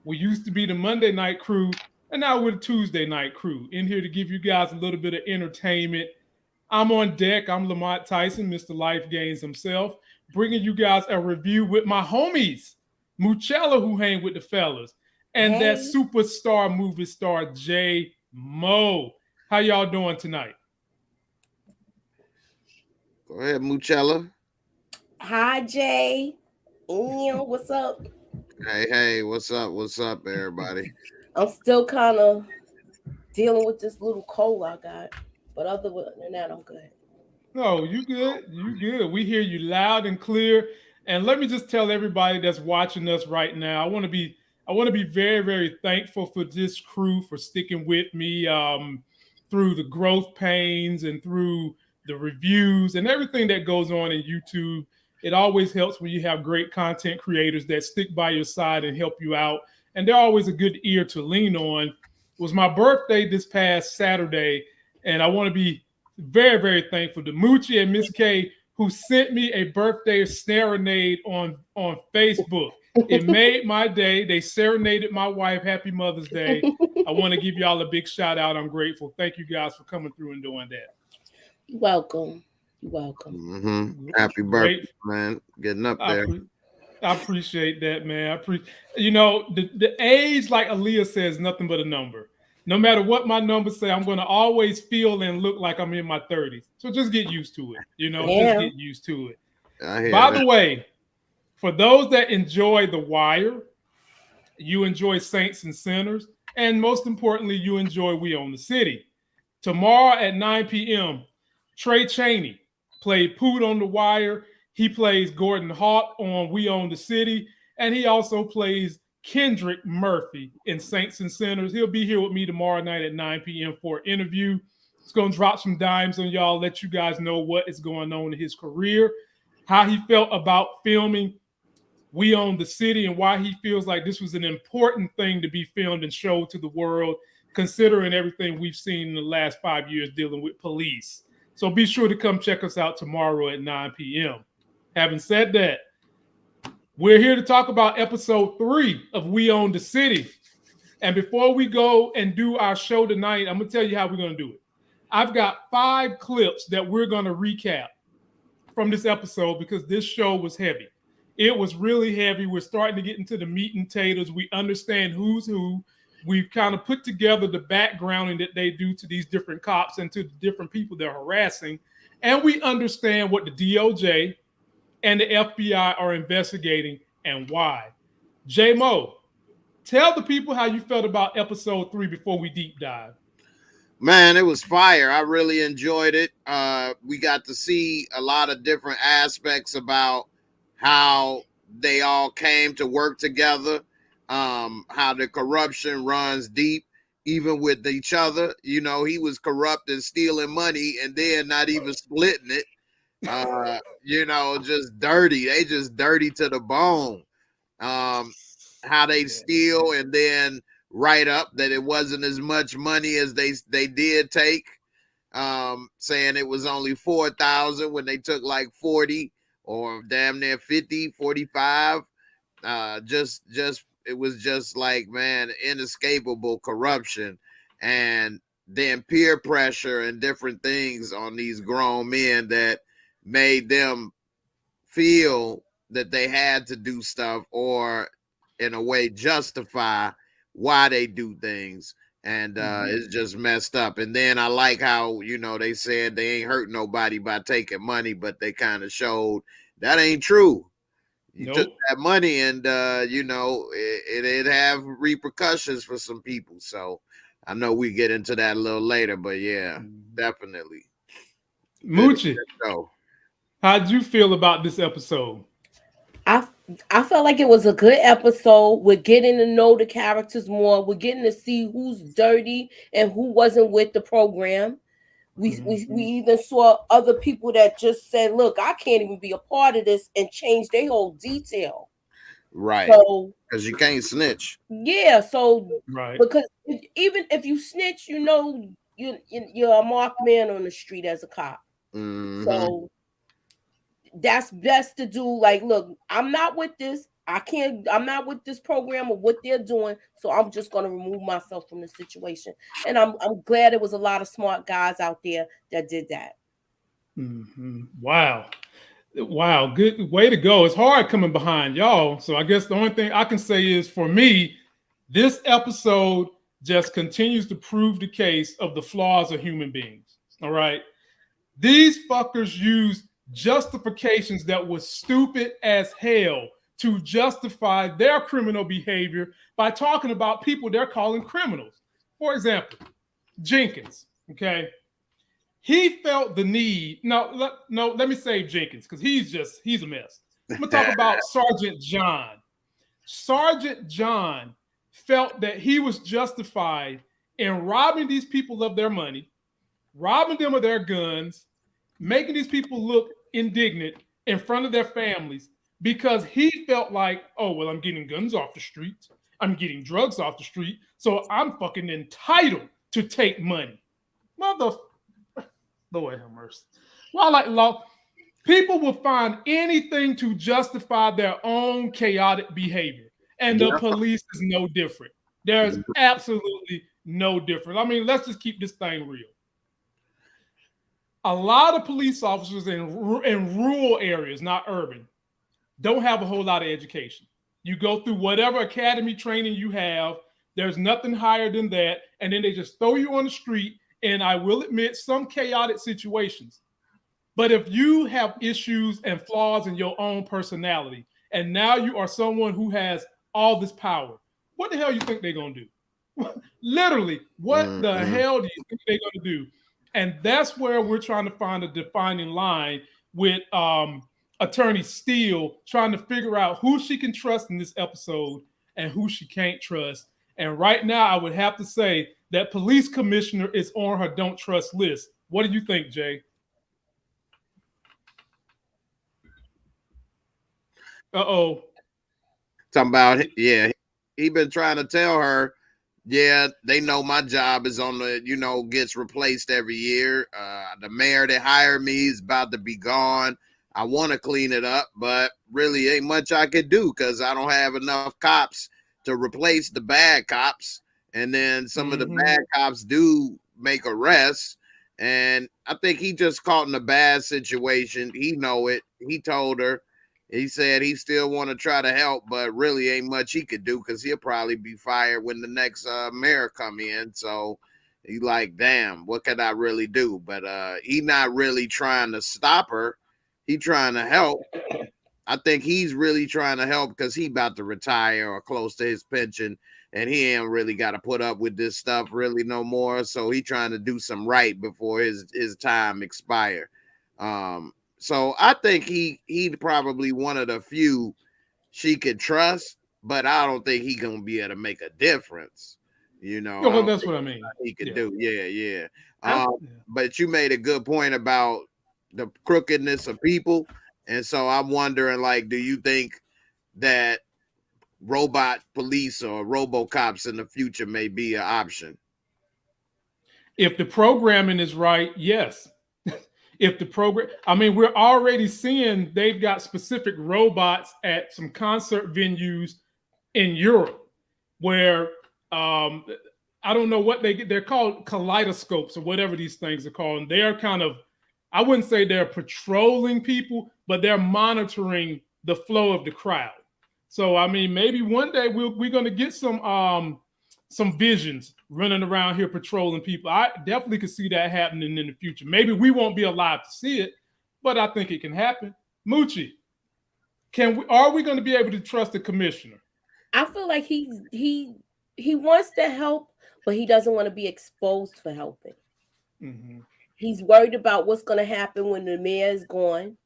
We used to be the Monday night crew, and now we're the Tuesday night crew. In here to give you guys a little bit of entertainment. I'm on deck. I'm Lamont Tyson, Mr. Life Gains himself, bringing you guys a review with my homies, Muchella, who hang with the fellas, and that Hey, superstar movie star, J Mo. How y'all doing tonight? Go ahead, Moochella. hi Jay. What's up? Hey, what's up? What's up, everybody? I'm still kind of dealing with this little cold I got, but other than that, I'm good. No, you good. You good. We hear you loud and clear. And let me just tell everybody that's watching us right now, I want to be very, very thankful for this crew for sticking with me through the growth pains and through the reviews and everything that goes on in YouTube. It always helps when you have great content creators that stick by your side and help you out. And they're always a good ear to lean on. It was my birthday this past Saturday, and I want to be very, very thankful to Moochie and Miss K, who sent me a birthday serenade on Facebook. It made my day. They serenaded my wife. Happy Mother's Day. I want to give y'all a big shout out. I'm grateful. Thank you guys for coming through and doing that. You're welcome. You're welcome. Happy birthday, Great. man. Getting up I, there. pre- I appreciate that, man. The age, like Aaliyah says, nothing but a number. No matter what my numbers say, I'm going to always feel and look like I'm in my 30s. So just get used to it. Just Yeah. get used to it. I hear By that. the way, for those that enjoy The Wire, you enjoy Saints and Sinners, and most importantly, you enjoy We Own the City. Tomorrow at 9 p.m., Trey Chaney played Poot on The Wire. He plays Gordon Hawk on We Own the City, and he also plays Kendrick Murphy in Saints and Sinners. He'll be here with me tomorrow night at 9 p.m. for an interview. It's going to drop some dimes on y'all, let you guys know what is going on in his career, how he felt about filming We Own the City, and why he feels like this was an important thing to be filmed and showed to the world, considering everything we've seen in the last 5 years dealing with police. So be sure to come check us out tomorrow at 9 p.m. Having said that, we're here to talk about episode 3 of We Own the City. And before we go and do our show tonight, I'm going to tell you how we're going to do it. I've got 5 clips that we're going to recap from this episode because this show was heavy. It was really heavy. We're starting to get into the meat and taters. We understand who's who. We've kind of put together the backgrounding that they do to these different cops and to the different people they're harassing. And we understand what the DOJ and the FBI are investigating and why. J Mo, tell the people how you felt about episode 3 before we deep dive. Man, it was fire. I really enjoyed it. We got to see a lot of different aspects about how they all came to work together, how the corruption runs deep, even with each other. He was corrupt and stealing money and then not even splitting it. Just dirty. They just dirty to the bone. How they steal and then write up that it wasn't as much money as they did take, saying it was only 4,000 when they took like 40 or damn near 50, 45. Just it was just like, man, inescapable corruption, and then peer pressure and different things on these grown men that made them feel that they had to do stuff or in a way justify why they do things. And it's just messed up. And then I like how, they said they ain't hurt nobody by taking money, but they kind of showed that ain't true. You took Nope. that money and, it have repercussions for some people. So I know we get into that a little later, but yeah, definitely. Moochie, Show. how'd you feel about this episode? I I felt like it was a good episode. We're getting to know the characters more. We're getting to see who's dirty and who wasn't with the program. We even saw other people that just said, "Look, I can't even be a part of this," and change their whole detail. Right. So Because you can't snitch. yeah, so Right. because even if you snitch, you're a marked man on the street as a cop. Mm-hmm. So that's best to do. Like, look, I'm not with this. I'm not with this program or what they're doing, so I'm just going to remove myself from the situation. And I'm glad there was a lot of smart guys out there that did that. Mm-hmm. Wow, good way to go. It's hard coming behind y'all. So I guess the only thing I can say is, for me, this episode just continues to prove the case of the flaws of human beings. All right. These fuckers use justifications that were stupid as hell to justify their criminal behavior by talking about people they're calling criminals. For example, Jenkins, okay? He felt the need. No, let me save Jenkins because he's a mess. I'm gonna talk about Sergeant John. Sergeant John felt that he was justified in robbing these people of their money, robbing them of their guns, making these people look indignant in front of their families because he felt like, oh, well, I'm getting guns off the streets. I'm getting drugs off the street. So I'm fucking entitled to take money. Lord have mercy. Well, like law, people will find anything to justify their own chaotic behavior. And the police is no different. There's absolutely no different. I mean, let's just keep this thing real. A lot of police officers in rural areas, not urban, don't have a whole lot of education. You go through whatever academy training you have, there's nothing higher than that, and then they just throw you on the street, and I will admit some chaotic situations. But if you have issues and flaws in your own personality, and now you are someone who has all this power, what the hell you think they're going to do? Literally, what the hell do you think they're going to do? And that's where we're trying to find a defining line with Attorney Steele, trying to figure out who she can trust in this episode and who she can't trust. And right now, I would have to say that police commissioner is on her don't trust list. What do you think, Jay? Uh-oh. Talking about, yeah, he been trying to tell her, yeah, they know my job is on the, gets replaced every year. The mayor that hired me is about to be gone. I want to clean it up, but really ain't much I could do because I don't have enough cops to replace the bad cops. And then some of the bad cops do make arrests. And I think he just caught in a bad situation. He know it. He told her. He said he still want to try to help, but really ain't much he could do because he'll probably be fired when the next mayor come in. So he like, damn, what could I really do? But he not really trying to stop her. He trying to help. I think he's really trying to help because he about to retire or close to his pension, and he ain't really got to put up with this stuff really no more. So he trying to do some right before his time expire. So I think he's probably one of the few she could trust, but I don't think he gonna be able to make a difference. Well, that's what I mean. He could do, yeah. But you made a good point about the crookedness of people, and so I'm wondering, like, do you think that robot police or RoboCops in the future may be an option? If the programming is right, yes. If the program, I mean, we're already seeing they've got specific robots at some concert venues in Europe where I don't know what they're called, kaleidoscopes or whatever these things are called. And they're kind of, I wouldn't say they're patrolling people, but they're monitoring the flow of the crowd. So, I mean, maybe one day we're going to get some visions running around here patrolling people. I definitely could see that happening in the future. Maybe we won't be alive to see it, but I think it can happen. Moochie, are we going to be able to trust the commissioner? I feel like he wants to help, but he doesn't want to be exposed for helping. He's worried about what's going to happen when the mayor is gone,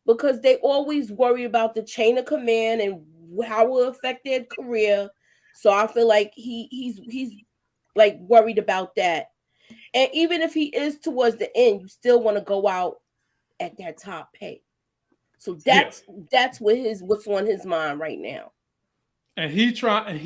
because they always worry about the chain of command and how it will affect their career. So I feel like he's like worried about that. And even if he is towards the end, you still want to go out at that top pay. So that's what's on his mind right now. And he trying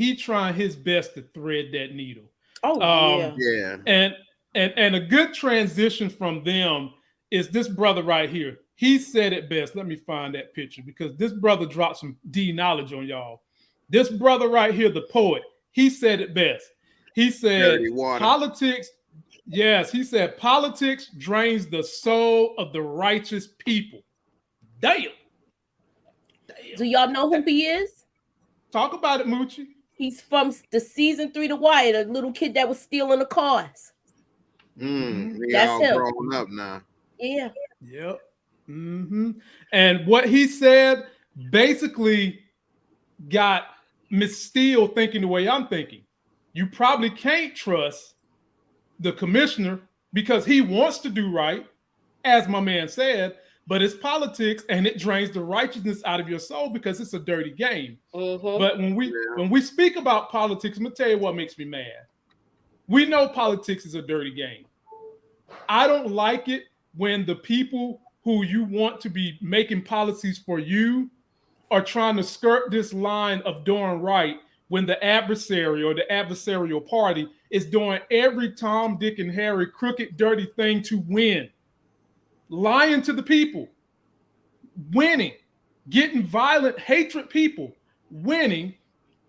his best to thread that needle. Oh yeah. And a good transition from them is this brother right here. he said it best. Let me find that picture because this brother dropped some D knowledge on y'all. This brother right here, the poet, he said it best. He said, politics, yes, he said, politics drains the soul of the righteous people. Damn. Do y'all know who he is? Talk about it, Moochie. He's from the season 3 The Wire, the little kid that was stealing the cars. That's all him. Grown up now. Yeah. Yep. And what he said basically got Miss Steele thinking the way I'm thinking. You probably can't trust the commissioner because he wants to do right, as my man said, but it's politics and it drains the righteousness out of your soul because it's a dirty game. But when we speak about politics, I'm gonna tell you what makes me mad. We know politics is a dirty game. I don't like it when the people who you want to be making policies for you are trying to skirt this line of doing right when the adversary or the adversarial party is doing every Tom, Dick, and Harry crooked, dirty thing to win. Lying to the people, winning, getting violent, hatred people, winning,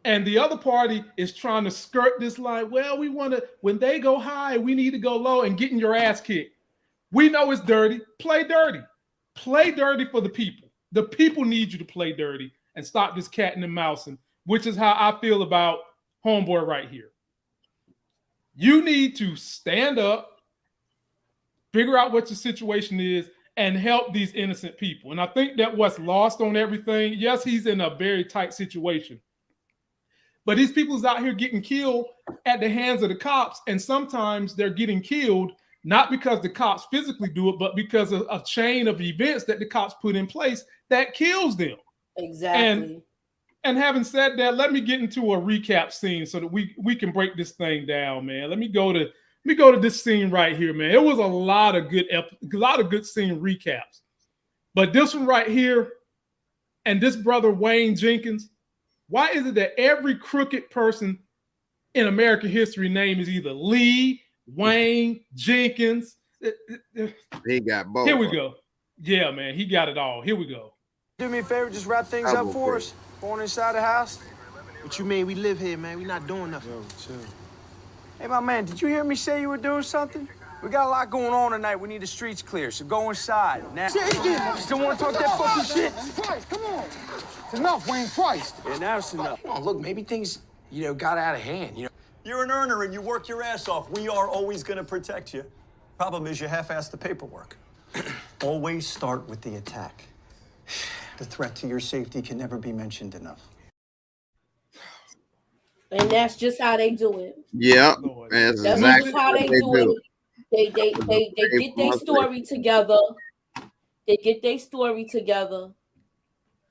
and the other party is trying to skirt this line. Well, we want to, when they go high, we need to go low and getting your ass kicked. We know it's dirty. Play dirty. Play dirty for the people. The people need you to play dirty and stop this cat and mousing, which is how I feel about homeboy right here. You need to stand up, figure out what your situation is, and help these innocent people. And I think that what's lost on everything, yes, he's in a very tight situation, but these people's out here getting killed at the hands of the cops, and sometimes they're getting killed not because the cops physically do it, but because of a chain of events that the cops put in place that kills them. Exactly. And having said that, let me get into a recap scene so that we can break this thing down, man. Let me go to this scene right here, man. It was a lot of good scene recaps, but this one right here, and this brother Wayne Jenkins. Why is it that every crooked person in American history name is either Lee, Wayne, Jenkins? He got both. Here we go. Yeah, man, he got it all. Here we go. Do me a favor, just wrap things up for us. Going inside the house. What you mean? We live here, man. We not doing nothing. Yo, chill. Hey, my man, did you hear me say you were doing something? We got a lot going on tonight. We need the streets clear, so go inside. Now, still want to talk that fucking shit? Christ, come on. It's enough, Wayne. Christ. Yeah, now it's enough. Come on, look, maybe things, got out of hand, You're an earner and you work your ass off. We are always going to protect you. Problem is you half-ass the paperwork. Always start with the attack. The threat to your safety can never be mentioned enough. And that's just how they do it. Yeah, that's exactly how they do it. They get their story together. They get their story together,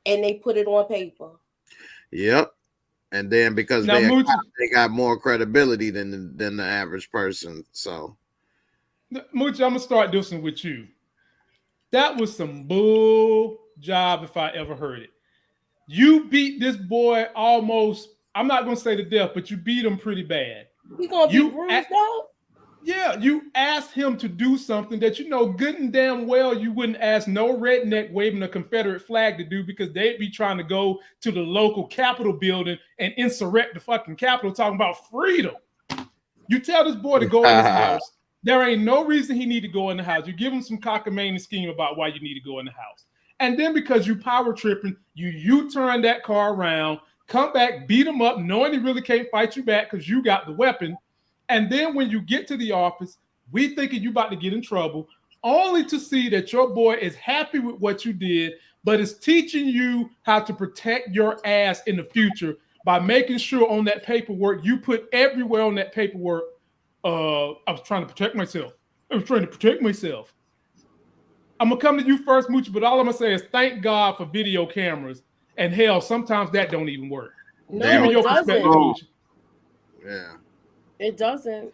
and they put it on paper. Yep. And then because they got more credibility than the average person. So, Moochie, I'm gonna start this one with you. That was some bull job if I ever heard it. You beat this boy almost, I'm not gonna say to death, but you beat him pretty bad. He gonna be bruised out? Yeah, you asked him to do something that good and damn well you wouldn't ask no redneck waving a Confederate flag to do, because they'd be trying to go to the local Capitol building and insurrect the fucking Capitol talking about freedom. You tell this boy to go in his house. There ain't no reason he need to go in the house. You give him some cockamamie scheme about why you need to go in the house. And then because you power tripping, you turn that car around, come back, beat him up, knowing he really can't fight you back because you got the weapon. And then when you get to the office, we thinking you about to get in trouble, only to see that your boy is happy with what you did, but is teaching you how to protect your ass in the future by making sure on that paperwork, you put everywhere on that paperwork, I was trying to protect myself. I'm going to come to you first, Moochie, but all I'm going to say is thank God for video cameras. And hell, sometimes that don't even work. No, it doesn't. Yeah. It doesn't.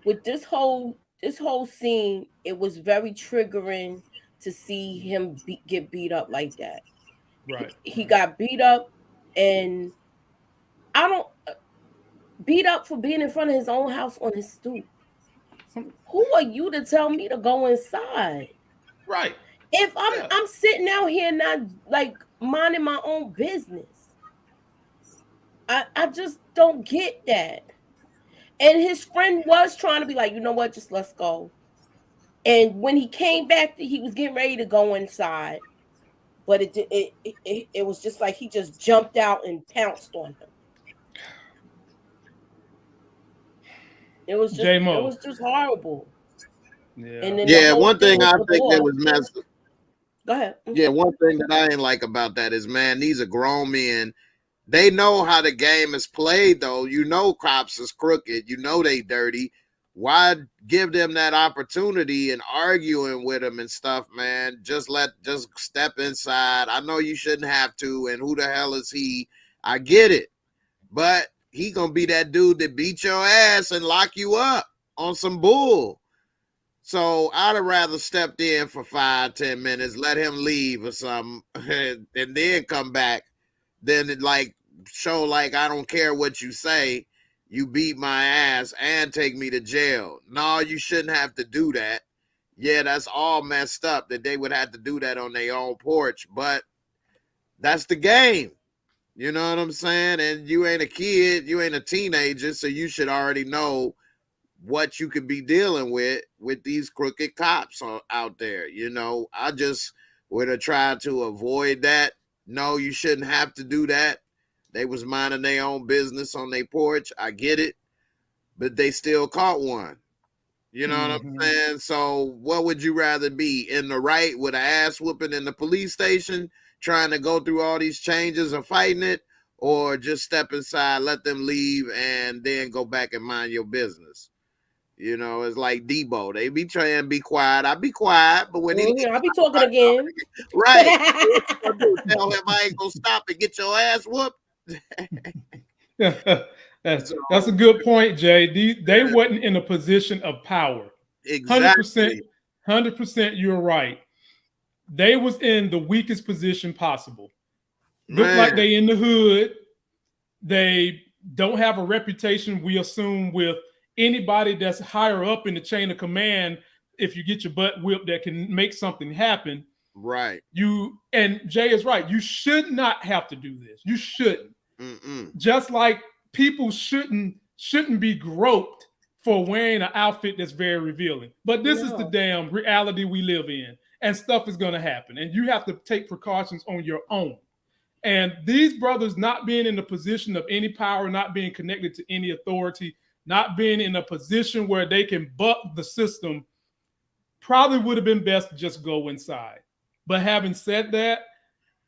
With this whole scene, it was very triggering to see him get beat up like that. Right. He got beat up, and beat up for being in front of his own house on his stoop. Who are you to tell me to go inside? Right. If I'm sitting out here not like minding my own business, I just don't get that. And his friend was trying to be like, you know what, just let's go. And when he came back, he was getting ready to go inside, but it was just like he just jumped out and pounced on him. It was just horrible. Yeah. And then Yeah, one thing I think that was messed up. Go ahead. Yeah, one thing that I ain't like about that is, man, these are grown men. They know how the game is played, though. You know, cops is crooked. You know they dirty. Why give them that opportunity and arguing with them and stuff, man? Just step inside. I know you shouldn't have to. And who the hell is he? I get it, but he gonna be that dude that beat your ass and lock you up on some bull. So I'd have rather stepped in for 5-10 minutes, let him leave or something, and then come back. Then it like show like I don't care what you say. You beat my ass and take me to jail. No, you shouldn't have to do that. Yeah, that's all messed up that they would have to do that on their own porch, but that's the game. You know what I'm saying? And you ain't a kid, you ain't a teenager, so you should already know what you could be dealing with these crooked cops out there. You know, I just would have tried to avoid that. No, you shouldn't have to do that. They was minding their own business on their porch. I get it, but they still caught one. You know what I'm saying? So what would you rather be, in the right with an ass whooping in the police station, trying to go through all these changes and fighting it, or just step inside, let them leave, and then go back and mind your business? You know, it's like Debo. They be trying to be quiet. I be quiet, but when I'll be talking again. Right. Tell him I ain't gonna stop and get your ass whooped. That's a good point, Jay. They wasn't in a position of power. Exactly. 100%, you're right. They was in the weakest position possible. Look like they in the hood. They don't have a reputation, we assume, with anybody that's higher up in the chain of command. If you get your butt whipped, that can make something happen. Right. And Jay is right. You should not have to do this. You shouldn't. Just like people shouldn't be groped for wearing an outfit that's very revealing. But this is the damn reality we live in, and stuff is going to happen, and you have to take precautions on your own. And these brothers not being in a position of any power, not being connected to any authority, not being in a position where they can buck the system, probably would have been best to just go inside. But having said that,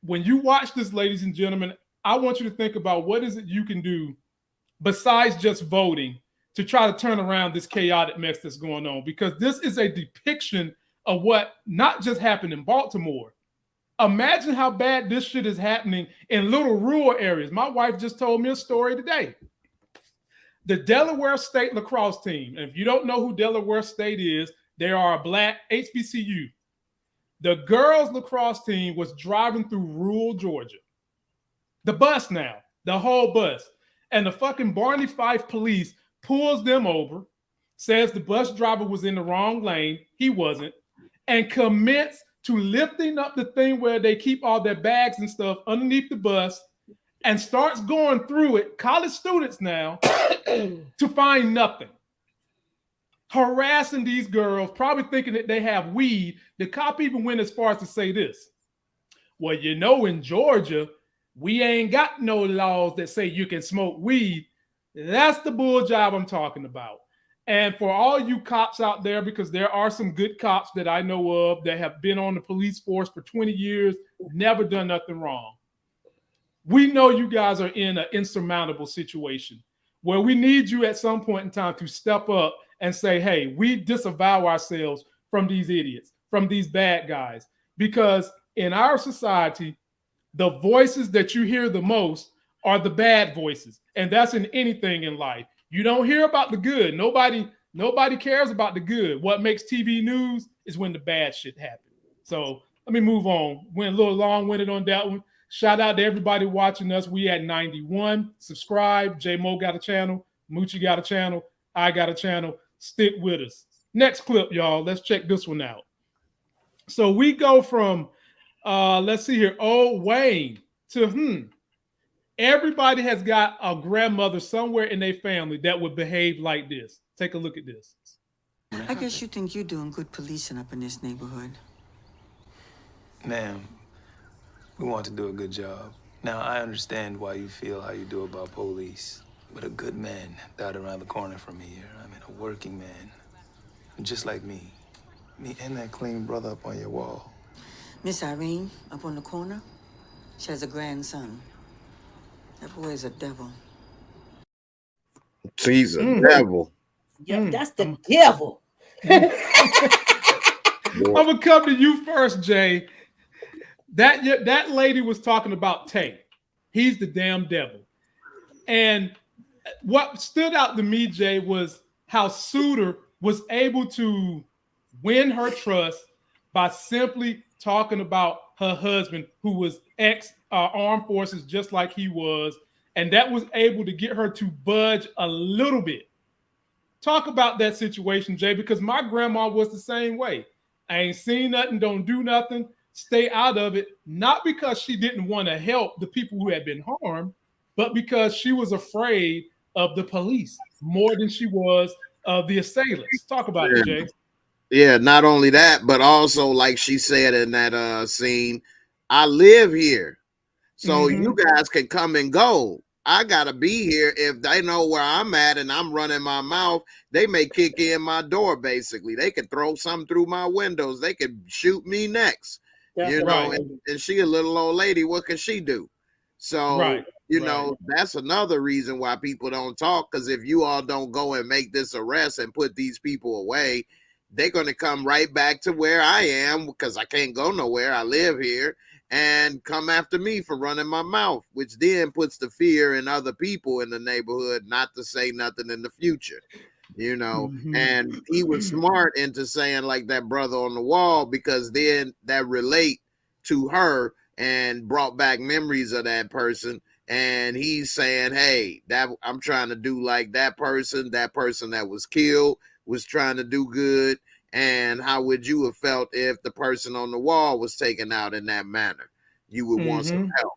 when you watch this, ladies and gentlemen, I want you to think about what is it you can do besides just voting to try to turn around this chaotic mess that's going on, because this is a depiction of what not just happened in Baltimore. Imagine how bad this shit is happening in little rural areas. My wife just told me a story today. The Delaware State lacrosse team, and if you don't know who Delaware State is, they are a black HBCU. The girls lacrosse team was driving through rural Georgia. The bus now, the whole bus. And the fucking Barney Fife police pulls them over, says the bus driver was in the wrong lane. He wasn't. And commits to lifting up the thing where they keep all their bags and stuff underneath the bus, and starts going through it, college students now, to find nothing. Harassing these girls, probably thinking that they have weed. The cop even went as far as to say this: well, you know, in Georgia, we ain't got no laws that say you can smoke weed. That's the bull job I'm talking about. And for all you cops out there, because there are some good cops that I know of that have been on the police force for 20 years, never done nothing wrong. We know you guys are in an insurmountable situation where we need you at some point in time to step up and say, hey, we disavow ourselves from these idiots, from these bad guys. Because in our society, the voices that you hear the most are the bad voices. And that's in anything in life. You don't hear about the good. Nobody cares about the good. What makes TV news is when the bad shit happens. So let me move on. Went a little long-winded on that one. Shout out to everybody watching us. We at 91. Subscribe. J-Mo got a channel. Moochie got a channel. I got a channel. Stick with us. Next clip, y'all. Let's check this one out. So we go from let's see here, old Wayne to everybody has got a grandmother somewhere in their family that would behave like this. Take a look at this. I guess you think you're doing good policing up in this neighborhood. Ma'am, we want to do a good job. Now, I understand why you feel how you do about police, but a good man died around the corner from here. I mean, a working man, just like me. Me and that clean brother up on your wall. Miss Irene, up on the corner, she has a grandson. That boy is a devil. He's a devil. Yep, that's the devil. I'm gonna come to you first, Jay. That lady was talking about Tay. He's the damn devil. And what stood out to me, Jay, was how Suter was able to win her trust by simply talking about her husband, who was ex-armed forces just like he was, and that was able to get her to budge a little bit. Talk about that situation, Jay, because my grandma was the same way. I ain't seen nothing, don't do nothing, stay out of it, not because she didn't want to help the people who had been harmed, but because she was afraid of the police more than she was of the assailants. Talk about it, Jay. Yeah, not only that, but also, like she said in that scene, I live here. So you guys can come and go. I gotta be here. If they know where I'm at and I'm running my mouth, they may kick in my door. Basically, they could throw something through my windows. They could shoot me next. That's you know, right. and she a little old lady. What can she do? So you know, that's another reason why people don't talk. Because if you all don't go and make this arrest and put these people away, they're gonna come right back to where I am because I can't go nowhere. I live here. And come after me for running my mouth, which then puts the fear in other people in the neighborhood not to say nothing in the future, you know. And he was smart into saying like that brother on the wall, because then that relate to her and brought back memories of that person. And he's saying, hey, that I'm trying to do like that person that was killed was trying to do good. And how would you have felt if the person on the wall was taken out in that manner? You would want some help.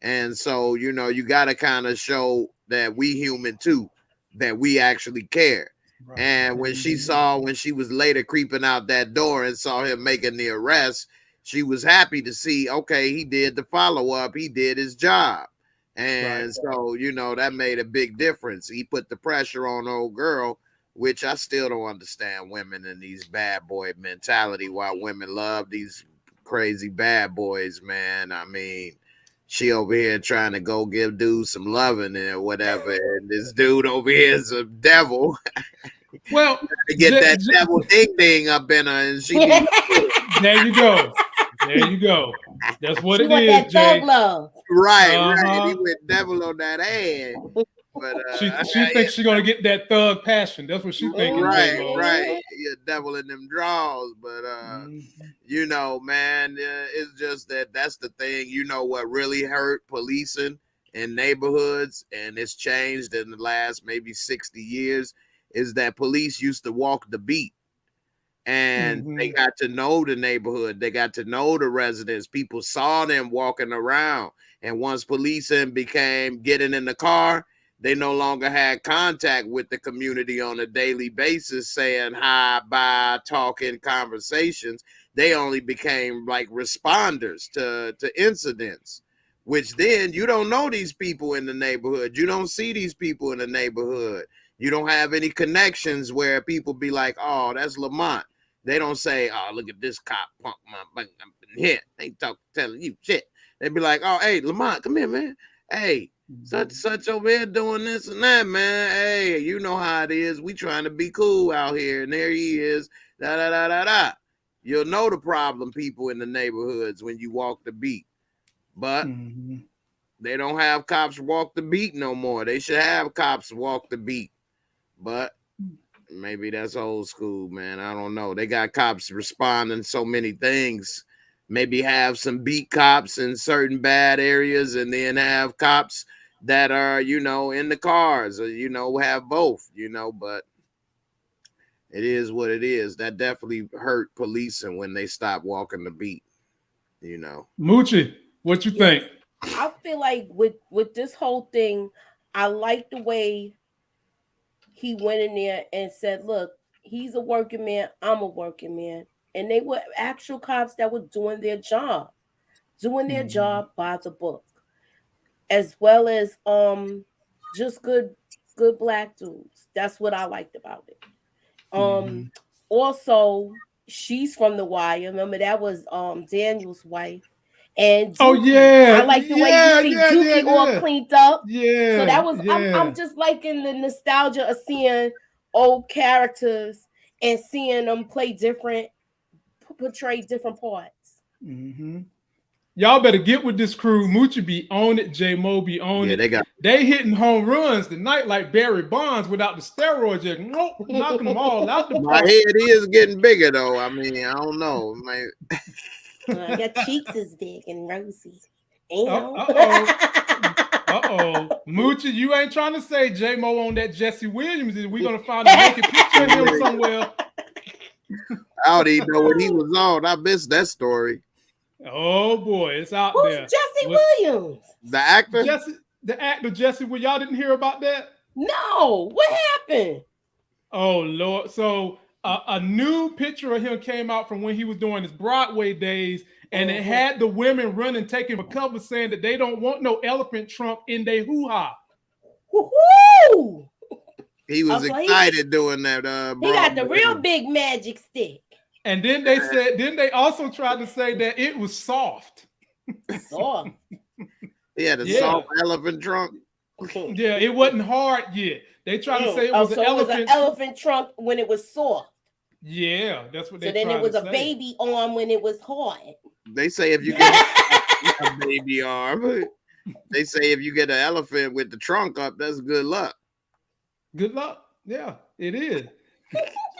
And so, you know, you got to kind of show that we human too, that we actually care. Right. And when she was later creeping out that door and saw him making the arrest, she was happy to see, okay, he did the follow-up. He did his job. And so, you know, that made a big difference. He put the pressure on old girl, which I still don't understand women and these bad boy mentality, why women love these crazy bad boys, man. I mean, she over here trying to go give dudes some loving or whatever, and this dude over here is a devil. Well, to get that devil ding up in her, and she there you go. There you go. That's what she it want is, that Jay. love. Right. He went devil on that ass. But she thinks she's gonna get that thug passion. That's what she thinking. Right. Yeah, devil in them draws. But you know, man, it's just that's the thing. You know what really hurt policing in neighborhoods, and it's changed in the last maybe 60 years, is that police used to walk the beat. And they got to know the neighborhood. They got to know the residents. People saw them walking around. And once policing became getting in the car, they no longer had contact with the community on a daily basis, saying hi, bye, talking, conversations. They only became like responders to incidents, which then you don't know these people in the neighborhood. You don't see these people in the neighborhood. You don't have any connections where people be like, oh, that's Lamont. They don't say, oh, look at this cop punk my here. They telling you shit. They be like, oh, hey, Lamont, come here, man. Hey, such over here doing this and that, man. Hey, you know how it is. We trying to be cool out here. And there he is. Da da da da da. You'll know the problem people in the neighborhoods when you walk the beat. But they don't have cops walk the beat no more. They should have cops walk the beat. But maybe that's old school, man. I don't know. They got cops responding so many things. Maybe have some beat cops in certain bad areas, and then have cops that are, you know, in the cars, or, you know, have both, you know. But it is what it is. That definitely hurt policing when they stopped walking the beat. You know, Moochie, what you think? I feel like with this whole thing, I like the way he went in there and said, "Look, he's a working man. I'm a working man," and they were actual cops that were doing their job by the book, as well as just good black dudes. That's what I liked about it. Also, she's from The Wire. Remember that was Daniel's wife. And Dookie, I like the way you see Dookie all cleaned up. Yeah. So that was I'm just liking the nostalgia of seeing old characters and seeing them portray different parts. Y'all better get with this crew. Moochie be on it. J-Mo be on it. They hitting home runs tonight like Barry Bonds without the steroids. Just knocking them all out the My park. head is getting bigger though. I mean, I don't know, man. Your cheeks is big and rosy. Moochie, you ain't trying to say J-Mo on that Jesse Williams. Is we gonna find a naked picture of him somewhere? I don't even know what he was on. I missed that story. Oh boy, it's out Who's there. Jesse Williams? The actor? The actor Jesse. Well, y'all didn't hear about that? No. What happened? Oh Lord. So a new picture of him came out from when he was doing his Broadway days, and it had the women running, taking a cover, saying that they don't want no elephant trunk in their hoo-ha. Woo-hoo! He was excited doing that. He got the real big magic stick. And then they said, they also tried to say that it was soft. Soft. He had a soft elephant trunk. Yeah, it wasn't hard yet. They tried to say it was an elephant. It was an elephant trunk when it was soft. Yeah, that's what they tried to say. So then it was a baby arm when it was hard. They say if you get a baby arm, they say if you get an elephant with the trunk up, that's good luck. Good luck. Yeah, it is.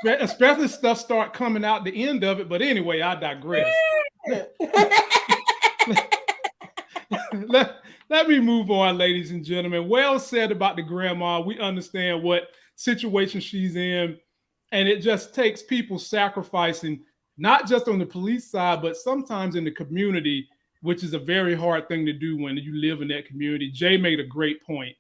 Especially stuff start coming out the end of it. But anyway, I digress. Let me move on, ladies and gentlemen. Well said about the grandma. We understand what situation she's in. And it just takes people sacrificing, not just on the police side, but sometimes in the community, which is a very hard thing to do when you live in that community. Jay made a great point.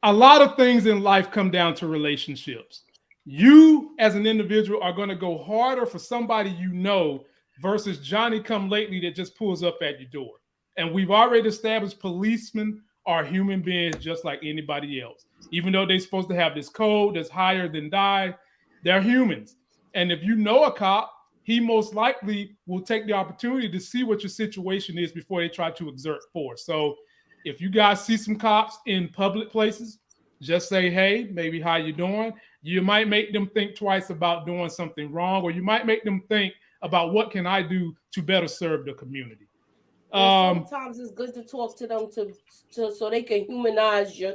A lot of things in life come down to relationships. You as an individual are going to go harder for somebody you know versus Johnny come lately that just pulls up at your door. And we've already established policemen are human beings just like anybody else. Even though they're supposed to have this code that's higher than die, they're humans. And if you know a cop, he most likely will take the opportunity to see what your situation is before they try to exert force. So if you guys see some cops in public places, just say, hey, maybe how you doing? You might make them think twice about doing something wrong, or you might make them think about what can I do to better serve the community. Sometimes it's good to talk to them to so they can humanize you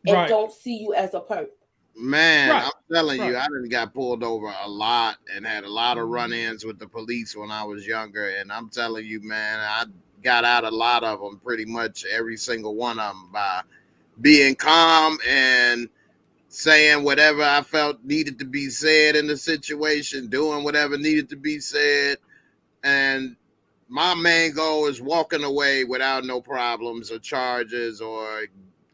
and don't see you as a perp. Man, I'm telling you, I done got pulled over a lot and had a lot of run-ins with the police when I was younger. And I'm telling you, man, I got out a lot of them, pretty much every single one of them, by being calm and saying whatever I felt needed to be said in the situation, doing whatever needed to be said. And my main goal is walking away without no problems or charges or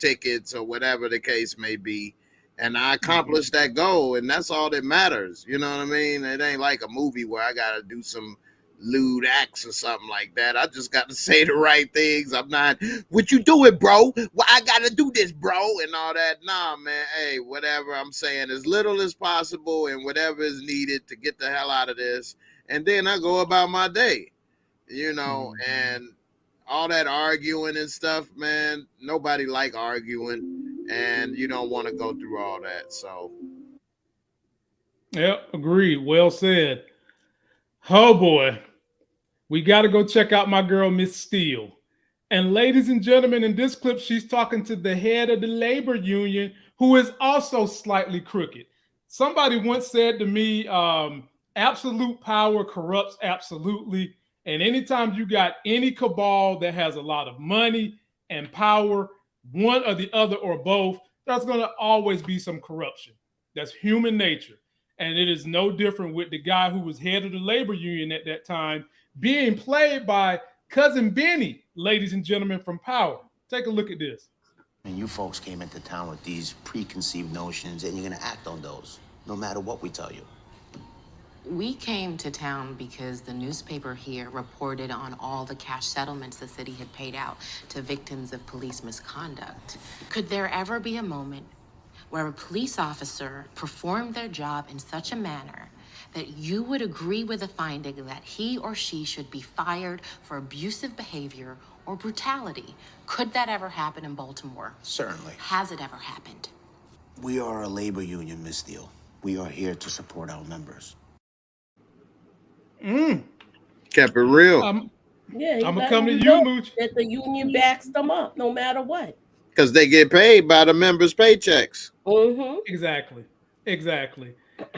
tickets or whatever the case may be. And I accomplished that goal, and that's all that matters. You know what I mean? It ain't like a movie where I got to do some lewd acts or something like that. I just got to say the right things. I'm not, what you doing, bro? Well, I got to do this, bro, and all that. Nah, man. Hey, whatever I'm saying, as little as possible and whatever is needed to get the hell out of this. And then I go about my day, you know, and all that arguing and stuff, man, nobody like arguing. And you don't want to go through all that. So, yep, agreed. Well said. Oh boy, we got to go check out my girl, Miss Steele. And ladies and gentlemen, in this clip, she's talking to the head of the labor union, who is also slightly crooked. Somebody once said to me, absolute power corrupts absolutely. And anytime you got any cabal that has a lot of money and power, one or the other or both, there's going to always be some corruption. That's human nature. And it is no different with the guy who was head of the labor union at that time being played by Cousin Benny, ladies and gentlemen, from Power. Take a look at this. And you folks came into town with these preconceived notions, and you're going to act on those, no matter what we tell you. We came to town because the newspaper here reported on all the cash settlements the city had paid out to victims of police misconduct. Could there ever be a moment where a police officer performed their job in such a manner that you would agree with the finding that he or she should be fired for abusive behavior or brutality? Could that ever happen in Baltimore? Certainly. Has it ever happened? We are a labor union, Miss Steele. We are here to support our members. Kept it real. Yeah, I'm gonna come to you, Mooch. That the union backs them up no matter what. Because they get paid by the members' paychecks. Exactly.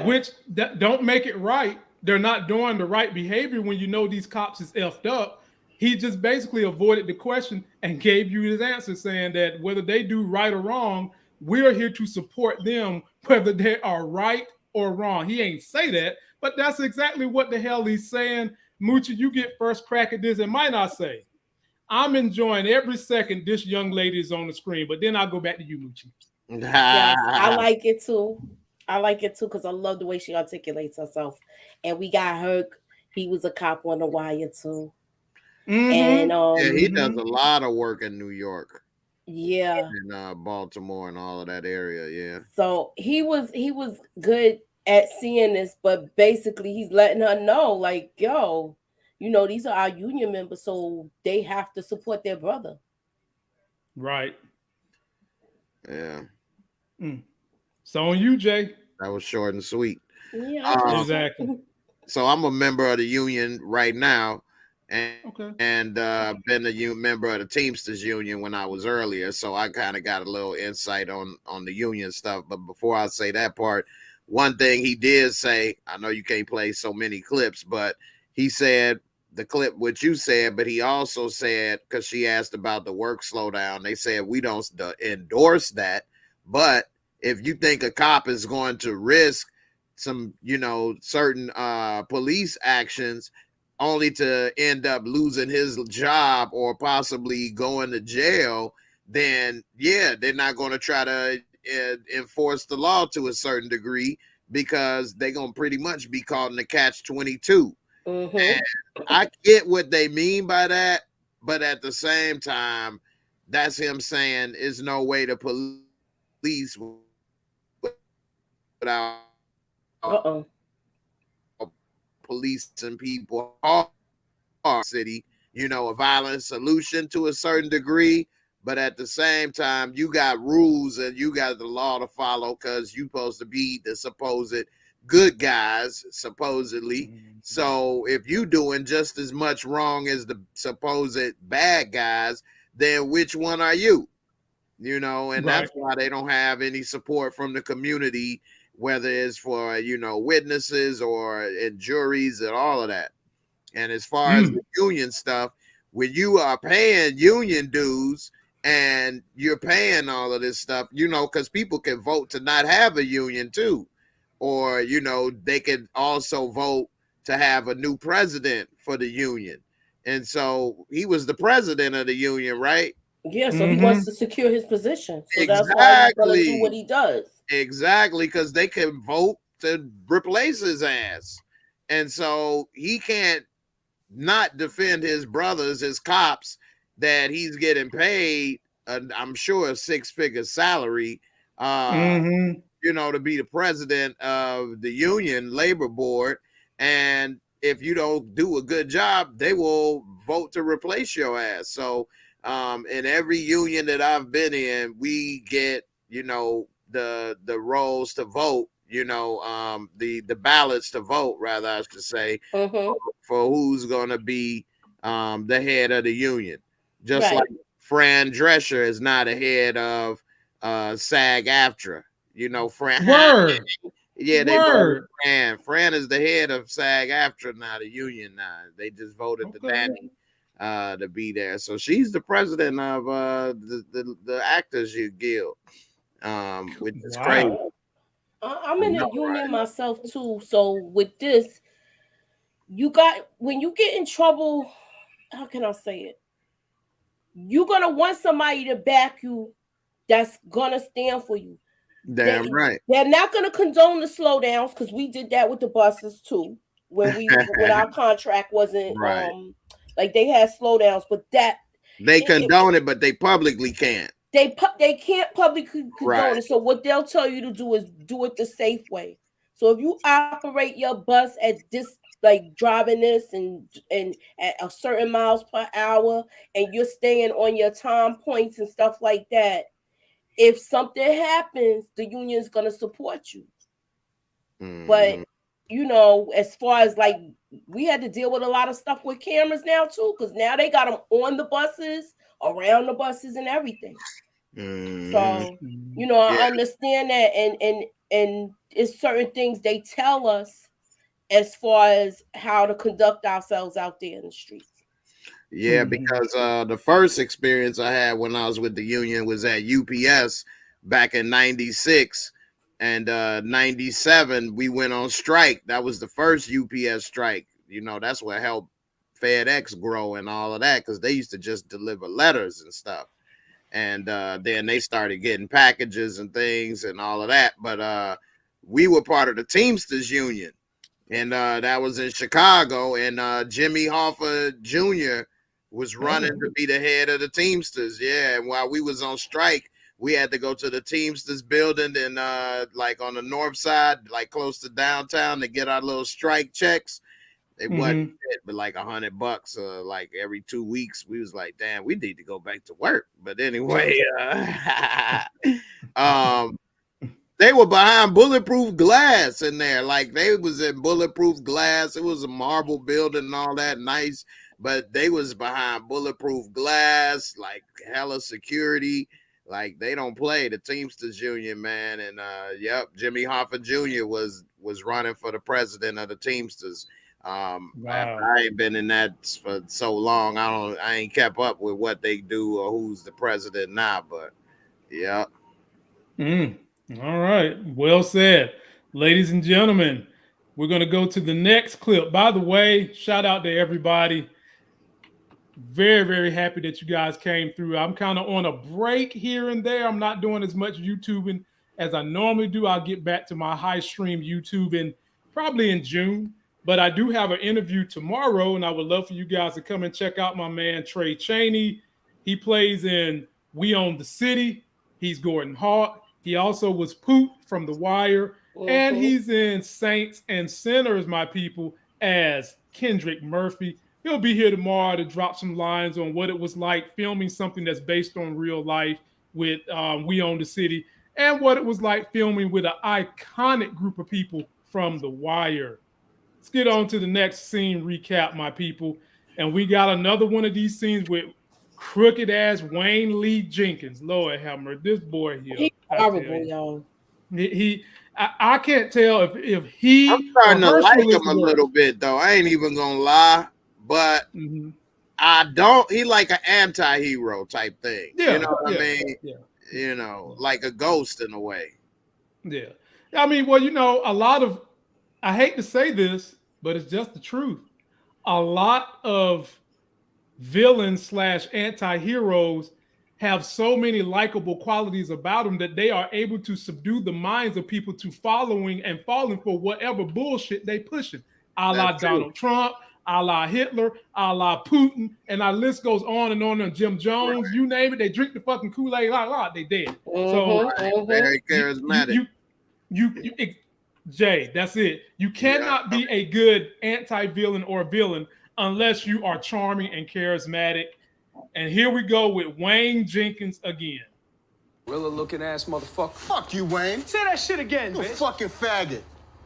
Which don't make it right. They're not doing the right behavior when you know these cops is effed up. He just basically avoided the question and gave you his answer, saying that whether they do right or wrong, we're here to support them, whether they are right or wrong. He ain't say that, but that's exactly what the hell he's saying. Moochie, you get first crack at this. And might I say, I'm enjoying every second this young lady is on the screen, but then I'll go back to you, Moochie. Yes, I like it too. I like it too because I love the way she articulates herself. And we got her. He was a cop on the wire too. And yeah, he does a lot of work in New York. Yeah, in Baltimore and all of that area. Yeah. So he was good at seeing this, but basically he's letting her know, like, yo, you know, these are our union members, so they have to support their brother. Right. Yeah. So on you, Jay. That was short and sweet. Yeah, exactly. So I'm a member of the union right now, and been a member of the Teamsters Union when I was earlier. So I kind of got a little insight on the union stuff. But before I say that part, one thing he did say, I know you can't play so many clips, but he said the clip what you said, but he also said, because she asked about the work slowdown, they said we don't endorse that, but if you think a cop is going to risk some, you know, certain police actions only to end up losing his job or possibly going to jail, then yeah, they're not going to try to enforce the law to a certain degree because they're going to pretty much be caught in the catch-22. And I get what they mean by that, but at the same time, that's him saying there's no way to police without policing people are city, you know, a violent solution to a certain degree, but at the same time you got rules and you got the law to follow because you're supposed to be the supposed good guys supposedly. So if you doing just as much wrong as the supposed bad guys, then which one are you? You know, and that's why they don't have any support from the community, whether it's for, you know, witnesses or in juries and all of that. And as far as the union stuff, when you are paying union dues and you're paying all of this stuff, you know, because people can vote to not have a union too. Or, you know, they can also vote to have a new president for the union. And so he was the president of the union, right? Yeah, so he wants to secure his position. So that's why he's going to do what he does. Exactly, because they can vote to replace his ass. And so he can't not defend his brothers, his cops, that he's getting paid, I'm sure, a six-figure salary, you know, to be the president of the union labor board. And if you don't do a good job, they will vote to replace your ass. So in every union that I've been in, we get, you know, the rolls to vote, you know, the ballots to vote, rather, I should say, for who's going to be the head of the union. Just like Fran Drescher is not a head of SAG-AFTRA. You know, Fran. Yeah, they voted Fran. Fran is the head of SAG-AFTRA now, the union now. They just voted the Danny to be there. So she's the president of the Actors Guild, which is crazy. I'm in a union myself too. So with this, when you get in trouble, how can I say it? You're gonna want somebody to back you that's gonna stand for you. Damn right. They're not gonna condone the slowdowns because we did that with the buses too. When our contract wasn't right. Like they had slowdowns, but they condone it, but they publicly can't. They can't publicly condone it. So what they'll tell you to do is do it the safe way. So if you operate your bus at this, like driving this and at a certain miles per hour, and you're staying on your time points and stuff like that, if something happens, the union is gonna support you. But you know, as far as like we had to deal with a lot of stuff with cameras now too, because now they got them on the buses, around the buses, and everything. So you know, I understand that, and it's certain things they tell us as far as how to conduct ourselves out there in the streets. Yeah, because the first experience I had when I was with the union was at UPS back in '96. And 97, we went on strike. That was the first UPS strike. You know, that's what helped FedEx grow and all of that, because they used to just deliver letters and stuff. And then they started getting packages and things and all of that. But we were part of the Teamsters Union. And that was in Chicago. And Jimmy Hoffa Jr. was running to be the head of the Teamsters. Yeah, and while we was on strike, we had to go to the Teamsters building and like on the north side, like close to downtown, to get our little strike checks. It wasn't it, but like $100 like every 2 weeks. We was like, damn, we need to go back to work. But anyway, they were behind bulletproof glass in there. Like they was in bulletproof glass. It was a marble building and all that, nice. But they was behind bulletproof glass, like hella security. Like they don't play, the Teamsters Union, man. And Jimmy Hoffa Jr. was running for the president of the Teamsters. Wow. I ain't been in that for so long. I ain't kept up with what they do or who's the president now, but yeah. All right. Well said. Ladies and gentlemen, we're going to go to the next clip. By the way, shout out to everybody. Very, very happy that you guys came through. I'm kind of on a break here and there. I'm not doing as much YouTubing as I normally do. I'll get back to my high stream YouTubing probably in June. But I do have an interview tomorrow, and I would love for you guys to come and check out my man, Trey Chaney. He plays in We Own the City. He's Gordon Hart. He also was Poot from The Wire. And he's in Saints and Sinners, my people, as Kendrick Murphy. He'll be here tomorrow to drop some lines on what it was like filming something that's based on real life with We Own the City, and what it was like filming with an iconic group of people from The Wire. Let's get on to the next scene recap, my people. And we got another one of these scenes with crooked ass Wayne Lee Jenkins. Lord have mercy, this boy here. He's horrible, y'all. I can't tell if he. I'm starting to like him a little bit, though. I ain't even gonna lie. But I don't. He like an anti-hero type thing. Yeah, you know what I mean? Yeah. You know, like a ghost in a way. Yeah. I mean, well, you know, a lot of, I hate to say this, but it's just the truth. A lot of villains / anti-heroes have so many likable qualities about them that they are able to subdue the minds of people to following and falling for whatever bullshit they pushing. A la Donald Trump, a la Hitler, a la Putin, and our list goes on and on. And Jim Jones, you name it, they drink the fucking Kool-Aid, they dead. So very charismatic. Jay, that's it. You cannot be a good anti-villain or villain unless you are charming and charismatic. And here we go with Wayne Jenkins again. Gorilla looking ass motherfucker. Fuck you, Wayne. Say that shit again, You bitch. fucking faggot.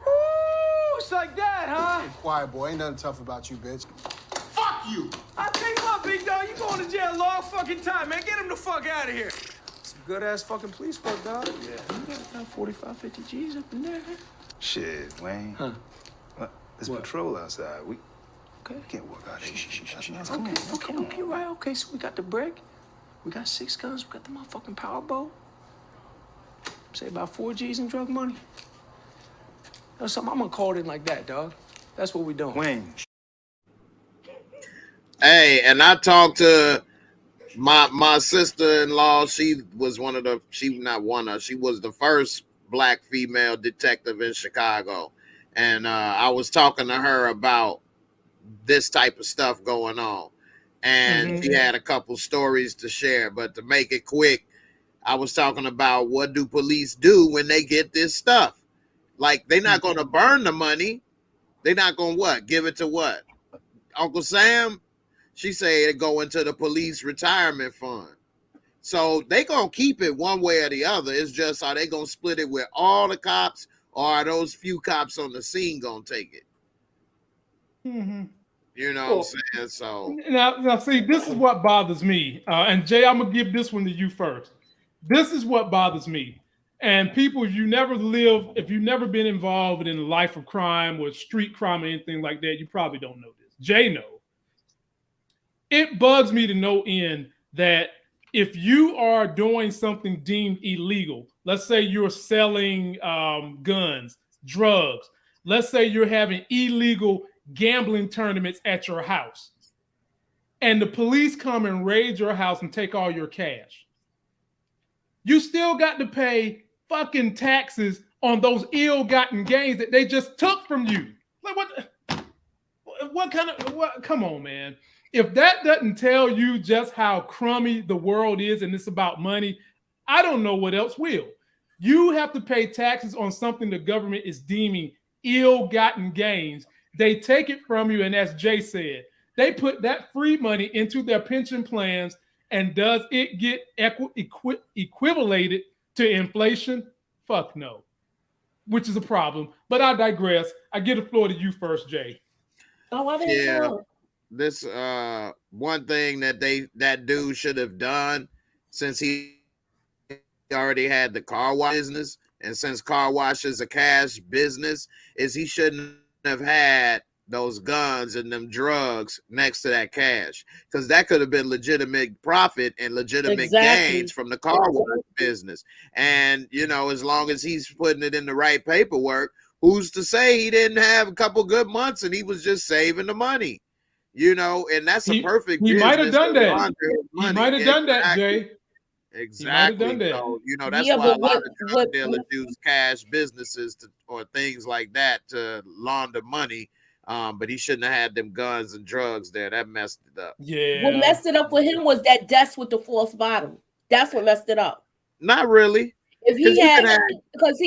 Ooh, it's like that, huh? Hey, quiet, boy. Ain't nothing tough about you, bitch. Fuck you. I tell you what, big dog, you going to jail a long fucking time, man. Get him the fuck out of here. Some good ass fucking police work, dog. Yeah. You got about 45, 50 G's up in there. Shit, Wayne. Huh? There's patrol outside. We Okay. can't walk out here. Okay, right. Okay, so we got the brick. We got 6 guns. We got the motherfucking power bow. Say about 4 G's in drug money. know something? I'm gonna call it like that, dog. That's what we doing. Wayne. Hey, and I talked to my sister-in-law. She was she was the first black female detective in Chicago. And I was talking to her about this type of stuff going on. And she had a couple stories to share. But to make it quick, I was talking about what do police do when they get this stuff? Like, they're not going to burn the money. They're not going to what? Give it to what? Uncle Sam? She said it go into the police retirement fund. So they going to keep it one way or the other. It's just, are they going to split it with all the cops, or are those few cops on the scene going to take it? You know what I'm saying? So now, see, this is what bothers me. And Jay, I'm going to give this one to you first. This is what bothers me. And people, if you've never been involved in a life of crime or street crime or anything like that, you probably don't know this. Jay knows. It bugs me to no end that if you are doing something deemed illegal, let's say you're selling guns, drugs, let's say you're having illegal gambling tournaments at your house, and the police come and raid your house and take all your cash, you still got to pay fucking taxes on those ill-gotten gains that they just took from you. Like, come on, man. If that doesn't tell you just how crummy the world is and it's about money, I don't know what else will. You have to pay taxes on something the government is deeming ill-gotten gains. They take it from you, and as Jay said, they put that free money into their pension plans, and does it get equivalated to inflation? Fuck no, which is a problem. But I digress. I give the floor to you first, Jay. Oh, I didn't know. This one thing that dude should have done, since he already had the car wash business, and since car wash is a cash business, is he shouldn't have had those guns and them drugs next to that cash, because that could have been legitimate profit and legitimate gains from the car wash business. And as long as he's putting it in the right paperwork, who's to say he didn't have a couple good months and he was just saving the money? And that's a perfect. He might have done that. He might have done that, Jay. Exactly. Done that. So, that's why a lot of drug dealers use cash businesses or things like that to launder money. But he shouldn't have had them guns and drugs there. That messed it up. Yeah. What messed it up with him was that desk with the false bottom. That's what messed it up. Not really. If he had, because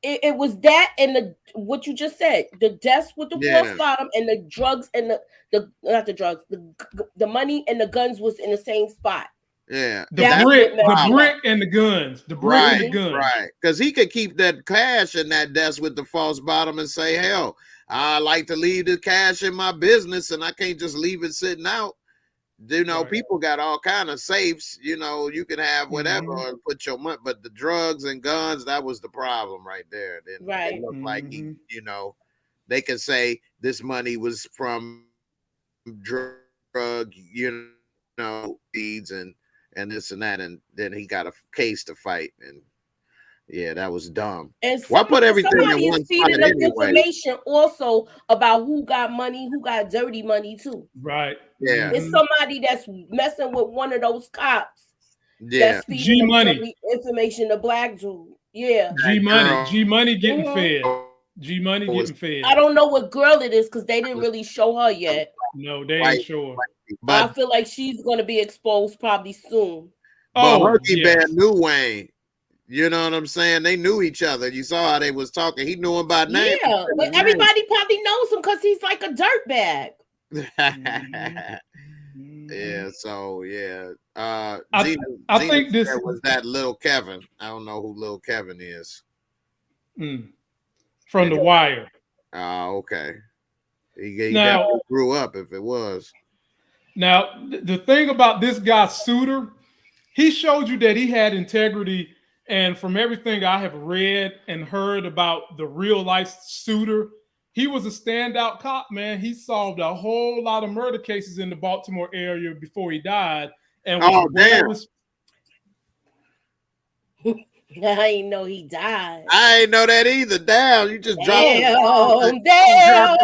it was that and what you just said, the desk with the false bottom and the drugs and the money and the guns was in the same spot. Yeah, the brick and the guns, and the guns. Right, because he could keep that cash in that desk with the false bottom and say, hell, I like to leave the cash in my business and I can't just leave it sitting out. People got all kind of safes. You can have whatever or put your money, but the drugs and guns, that was the problem right there. Then it looked like they can say this money was from drug, feeds and this and that, and then he got a case to fight, and that was dumb. And why put everything in one spot anyway? Information also about who got money, who got dirty money too. Right. Yeah. It's somebody that's messing with one of those cops. Yeah. That's feeding G-Money information to black dude. Yeah. G-Money getting fed. G-Money getting fed. I don't know what girl it is because they didn't really show her yet. No, they ain't sure. But I feel like she's going to be exposed probably soon. But Herky Bear knew Wayne. You know what I'm saying? They knew each other. You saw how they was talking. He knew him by name. Yeah, but everybody probably knows him because he's like a dirtbag. Yeah, so I think this was that Lil Kevin. I don't know who Lil Kevin is. From The Wire. Oh, okay. He now grew up if it was. Now, the thing about this guy, Suter, he showed you that he had integrity. And from everything I have read and heard about the real life Suter, he was a standout cop, man. He solved a whole lot of murder cases in the Baltimore area before he died. And I didn't know he died. I ain't know that either. Damn, you just dropped the Damn,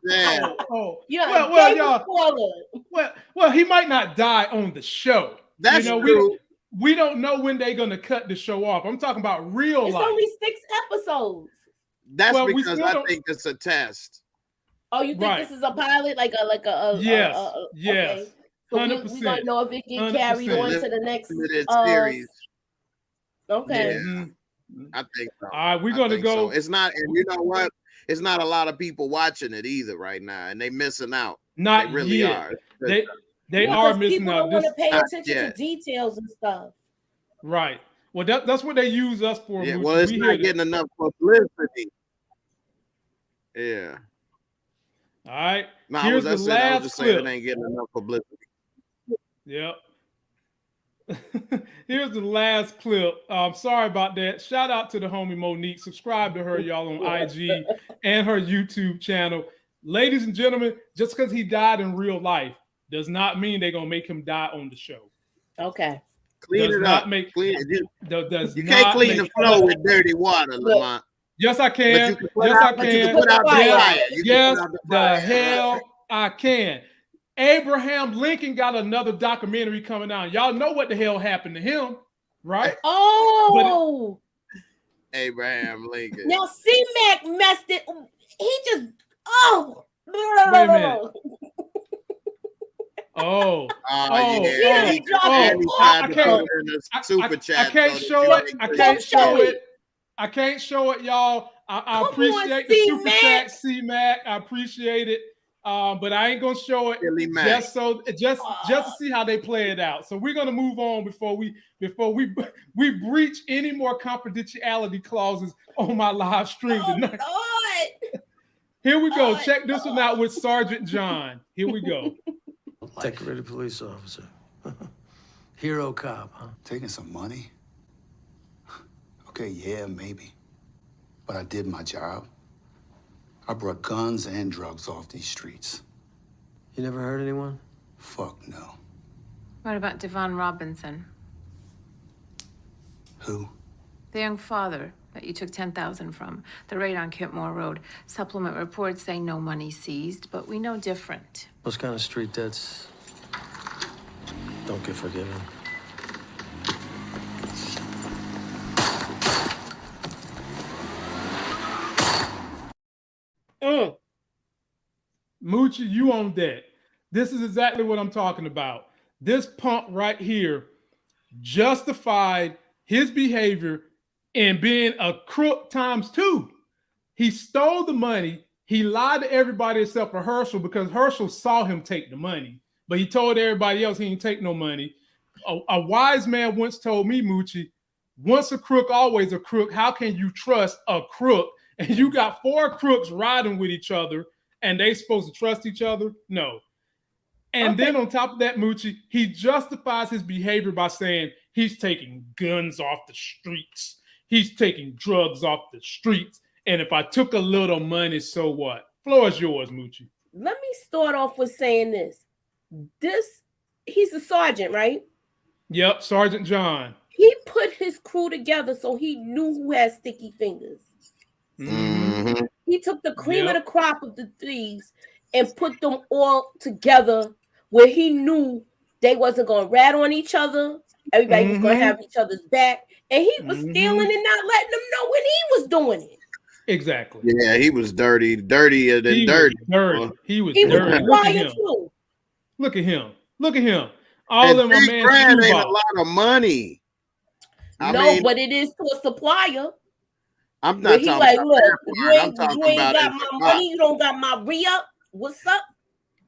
Damn. Well, y'all. Well, he might not die on the show. That's true. We don't know when they're gonna cut the show off. I'm talking about real life. It's only 6 episodes. That's because I think it's a test. Oh, you think this is a pilot, like a yes, okay. So 100%. we don't know if it get carried on to the next series. Okay. Yeah, I think so. All right, we're gonna go. So. It's not, and you know what? It's not a lot of people watching it either right now, and they missing out. Not they really yet. are. They are missing people out. Don't want to pay attention to details and stuff. Right. Well, that's what they use us for. Yeah. Well, it's not getting enough publicity. Yeah. All right. No, Here's the last just clip. saying it ain't getting enough publicity. Yep. Here's the last clip. Sorry about that. Shout out to the homie Monique. Subscribe to her, y'all, on IG and her YouTube channel. Ladies and gentlemen, just because he died in real life does not mean they're gonna make him die on the show. Okay. Clean it up. You can't clean the floor with dirty water, Lamont. Yes, I can. Yes, I can. Yes, the hell I can. Abraham Lincoln got another documentary coming out. Y'all know what the hell happened to him, right? Oh, Abraham Lincoln. Now C-Mac messed it. He just Wait a minute. I can't show it. I can't show it, y'all. I appreciate the super chat, C-Mac. I appreciate it. But I ain't gonna show it just to see how they play it out. So we're gonna move on before we breach any more confidentiality clauses on my live stream tonight. Here we go. Check this one out with Sergeant John. Here we go. Decorated police officer. Hero cop, huh? Taking some money? Okay, yeah, maybe. But I did my job. I brought guns and drugs off these streets. You never hurt anyone? Fuck no. What about Devon Robinson? Who? The young father that you took $10,000 from. The raid on Kentmore Road. Supplement reports say no money seized, but we know different. Those kind of street debts don't get forgiven. Moochie, you on that. This is exactly what I'm talking about. This punk right here justified his behavior in being a crook ×2. He stole the money. He lied to everybody except for Herschel because Herschel saw him take the money, but he told everybody else he didn't take no money. A wise man once told me, Moochie, once a crook, always a crook. How can you trust a crook? And you got 4 crooks riding with each other and they supposed to trust each other? No. And then on top of that, Moochie, he justifies his behavior by saying he's taking guns off the streets. He's taking drugs off the streets. And if I took a little money, so what? Floor is yours, Moochie. Let me start off with saying this. He's a sergeant, right? Yep, Sergeant John. He put his crew together so he knew who had sticky fingers. Mm-hmm. He took the cream of the crop of the thieves and put them all together where he knew they wasn't going to rat on each other. Everybody was going to have each other's back. And he was stealing and not letting them know when he was doing it. Exactly. Yeah, he was dirtier than dirty. He was dirty. Look at him. Look at him. All of my man ain't a lot of money. I mean, but it is to a supplier. I'm not talking like, about look, that you ain't got my money, you don't got my re-up. What's up?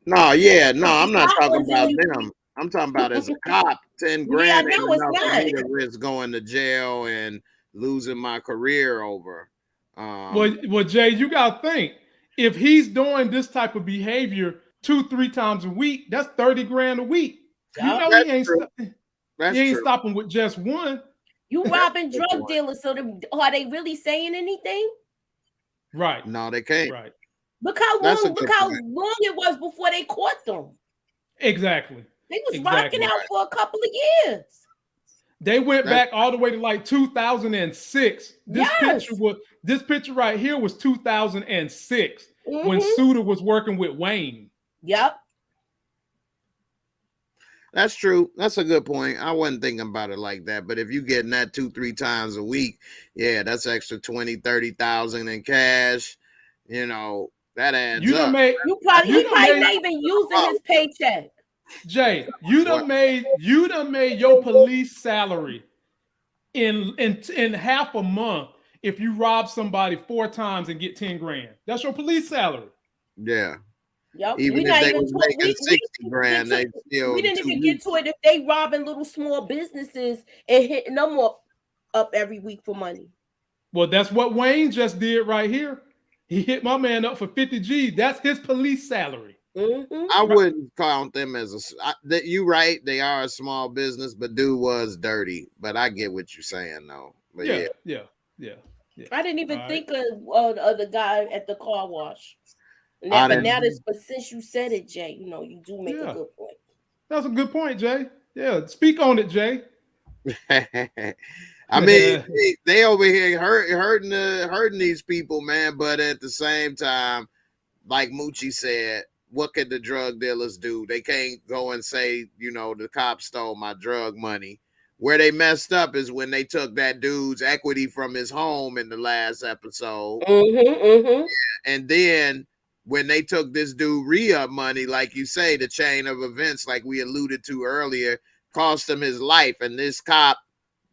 No, I'm not talking about them. I'm talking about as a cop, 10 grand ain't enough for me to risk going to jail and losing my career over. Well, Jay, you gotta think, if he's doing this type of behavior 2-3 times a week, that's 30 grand a week. You know he ain't stopping with just one. You robbing drug dealers, so are they really saying anything? Right. No, they can't. Right. Look how long it was before they caught them. Exactly. They was rocking out for a couple of years. They went back all the way to like 2006. This picture right here was 2006 when Suda was working with Wayne. Yep. That's true. That's a good point. I wasn't thinking about it like that. But if you're getting that 2-3 times a week, yeah, that's extra 20,000-30,000 in cash. You know, that adds up. He might not even using his paycheck. Jay, you done made your police salary in half a month if you rob somebody 4 times and get 10 grand. That's your police salary. Yeah. Yep. Even if they was making 60 grand, they still. We didn't even get to it if they robbing little small businesses and hitting them up every week for money. Well, that's what Wayne just did right here. He hit my man up for 50 G's. That's his police salary. I wouldn't count them as you're right. They are a small business, but dude was dirty. But I get what you're saying, though. But yeah. I didn't even think of the guy at the car wash. But since you said it, Jay, you know, you do make a good point. That's a good point, Jay. Yeah, speak on it, Jay. I mean, they over here hurting these people, man. But at the same time, like Moochie said, what can the drug dealers do? They can't go and say, you know, the cops stole my drug money. Where they messed up is when they took that dude's equity from his home in the last episode. And then when they took this dude re-up money, like you say, the chain of events, like we alluded to earlier, cost him his life. And this cop,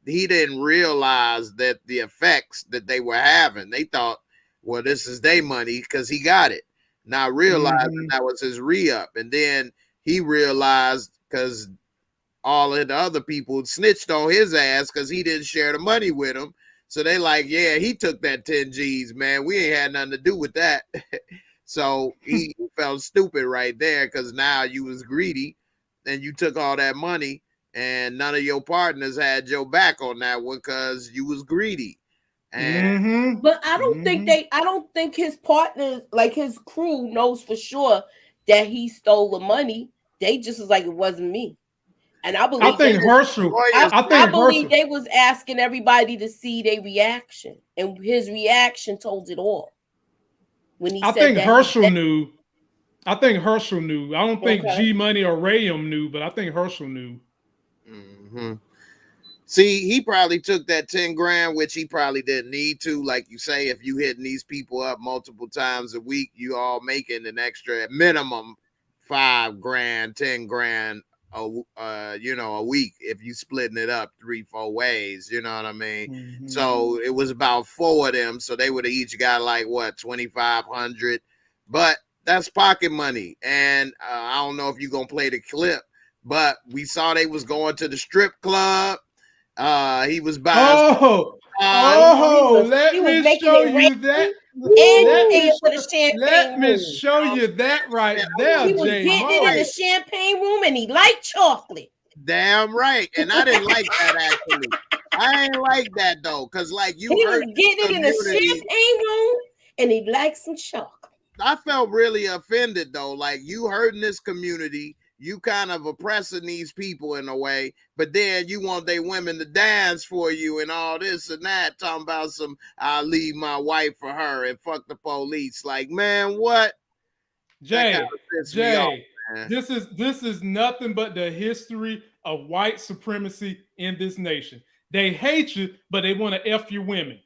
he didn't realize that the effects that they were having. They thought, well, this is their money because he got it. Not realizing that was his re-up. And then he realized because all of the other people snitched on his ass because he didn't share the money with him. So they like, yeah, he took that 10 G's, man. We ain't had nothing to do with that. So he felt stupid right there because now you was greedy and you took all that money and none of your partners had your back on that one because you was greedy. And but I don't think his partners, like his crew, knows for sure that he stole the money. They just was like, it wasn't me. And I believe they was asking everybody to see their reaction, and his reaction told it all. When he said Herschel knew. I think Herschel knew. I don't think G Money or Rayum knew, but I think Herschel knew. See, he probably took that 10 grand, which he probably didn't need to. Like you say, if you hitting these people up multiple times a week, you all making an extra at minimum 5 grand, 10 grand, a week. If you splitting it up 3-4 ways, you know what I mean? So it was about 4 of them. So they would have each got like what, 2,500, but that's pocket money. And I don't know if you're going to play the clip, but we saw they was going to the strip club. He was buying. Let me show you that. Let me show you that right there, He was Jay. getting it in the champagne room, and he liked chocolate. Damn right, and I didn't like that actually. I ain't like that though, cause like he was getting it in the champagne room, and he liked some chocolate. I felt really offended though, like you hurting this community. You kind of oppressing these people in a way, but then you want they women to dance for you and all this and that, talking about some I'll leave my wife for her and fuck the police. Like, man, what? Jay, this is nothing but the history of white supremacy in this nation. They hate you, but they want to F your women.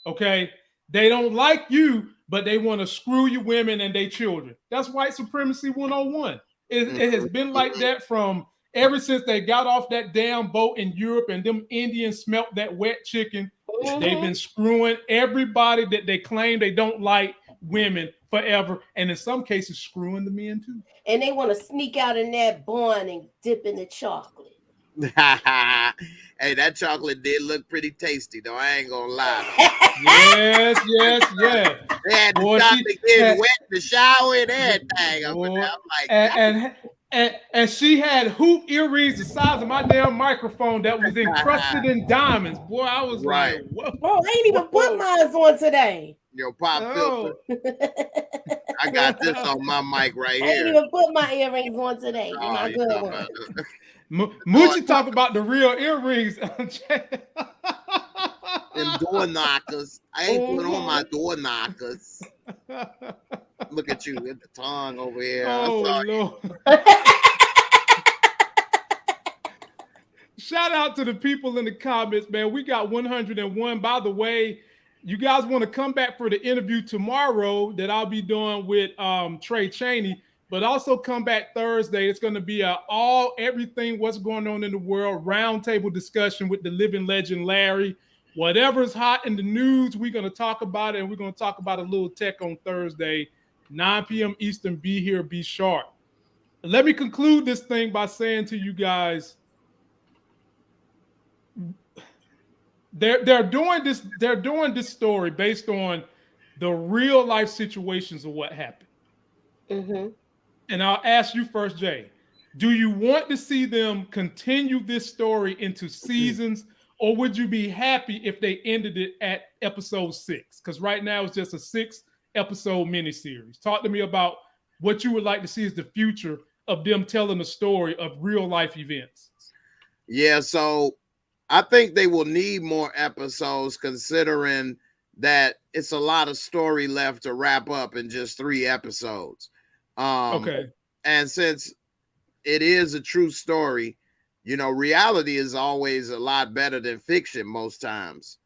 Okay? They don't like you, but they want to screw your women and their children. That's white supremacy 101. It has been like that from ever since they got off that damn boat in Europe and them Indians smelt that wet chicken. They've been screwing everybody that they claim they don't like, women, forever. And in some cases, screwing the men too. And they want to sneak out in that bun and dip in the chocolate. Hey, that chocolate did look pretty tasty, though. I ain't gonna lie. Yes. They had the chocolate getting wet in the shower and everything. I'm like, and she had hoop earrings the size of my damn microphone that was encrusted in diamonds. Boy, I was like, whoa. Bro, I ain't even put mine on today. Yo, pop filter. I got this on my mic right here. I ain't even put my earrings on today. Moochie talk about the real earrings. Them door knockers. I ain't put on my door knockers. Look at you with the tongue over here. Oh, Lord. Shout out to the people in the comments, man. We got 101. By the way, you guys want to come back for the interview tomorrow that I'll be doing with Trey Chaney, but also come back Thursday. It's going to be everything what's going on in the world roundtable discussion with the living legend Larry. Whatever's hot in the news, we're going to talk about it, and we're going to talk about a little tech on Thursday, 9 p.m. Eastern. Be here, be sharp. Let me conclude this thing by saying to you guys, they're doing this story based on the real life situations of what happened. Mm-hmm. And I'll ask you first, Jay, do you want to see them continue this story into seasons, or would you be happy if they ended it at episode 6? Because right now it's just a 6-episode miniseries. Talk to me about what you would like to see as the future of them telling a story of real life events. Yeah, so I think they will need more episodes, considering that it's a lot of story left to wrap up in just 3 episodes. Okay. And since it is a true story, you know, reality is always a lot better than fiction most times.